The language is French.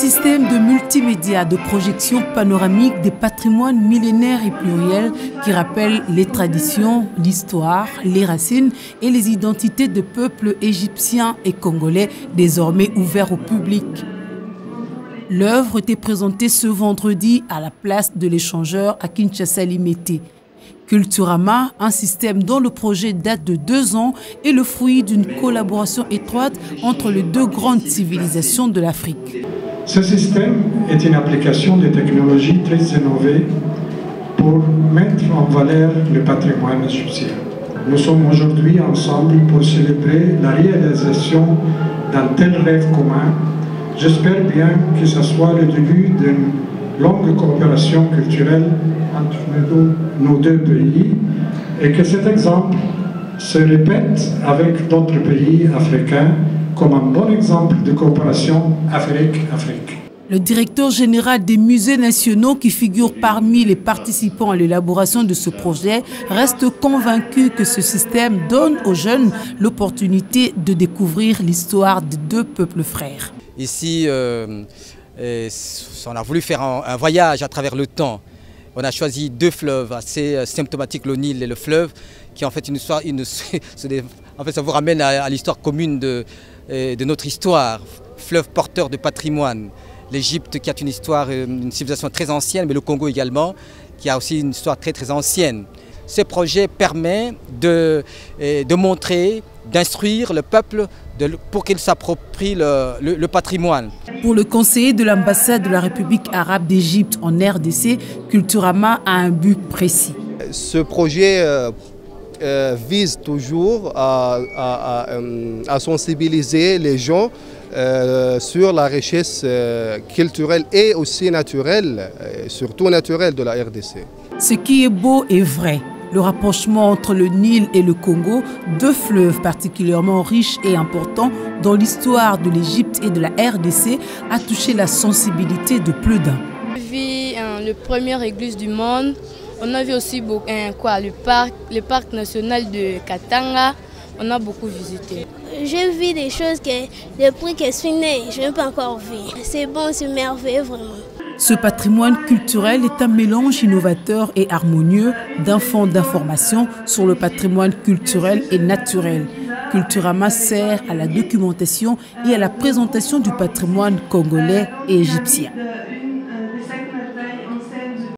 système de multimédia de projection panoramique des patrimoines millénaires et pluriels qui rappelle les traditions, l'histoire, les racines et les identités de peuples égyptiens et congolais désormais ouverts au public. L'œuvre était présentée ce vendredi à la place de l'échangeur à Kinshasa-Limete. Culturama, un système dont le projet date de 2 ans, est le fruit d'une collaboration étroite entre les deux grandes civilisations de l'Afrique. Ce système est une application de technologies très innovées pour mettre en valeur le patrimoine égyptien. Nous sommes aujourd'hui ensemble pour célébrer la réalisation d'un tel rêve commun. J'espère bien que ce soit le début d'une longue coopération culturelle entre nos deux pays et que cet exemple se répète avec d'autres pays africains comme un bon exemple de coopération Afrique-Afrique. Le directeur général des musées nationaux qui figure parmi les participants à l'élaboration de ce projet reste convaincu que ce système donne aux jeunes l'opportunité de découvrir l'histoire de deux peuples frères. Ici, on a voulu faire un voyage à travers le temps. On a choisi 2 fleuves assez symptomatiques, le Nil et le fleuve, qui en fait une histoire, en fait ça vous ramène à l'histoire commune de notre histoire. Fleuve porteur de patrimoine. L'Égypte qui a une histoire, une civilisation très ancienne, mais le Congo également, qui a aussi une histoire très très ancienne. Ce projet permet de montrer, d'instruire le peuple pour qu'il s'approprie le patrimoine. Pour le conseiller de l'ambassade de la République arabe d'Égypte en RDC, Culturama a un but précis. Ce projet vise toujours à sensibiliser les gens sur la richesse culturelle et aussi naturelle, surtout naturelle de la RDC. Ce qui est beau est vrai. Le rapprochement entre le Nil et le Congo, 2 fleuves particulièrement riches et importants dans l'histoire de l'Égypte et de la RDC, a touché la sensibilité de plus d'un. On a vu le première église du monde. On a vu aussi le parc national de Katanga. On a beaucoup visité. J'ai vu des choses que depuis que je suis née, je n'ai pas encore vu. C'est bon, c'est merveilleux vraiment. Ce patrimoine culturel est un mélange innovateur et harmonieux d'un fonds d'information sur le patrimoine culturel et naturel. Culturama sert à la documentation et à la présentation du patrimoine congolais et égyptien.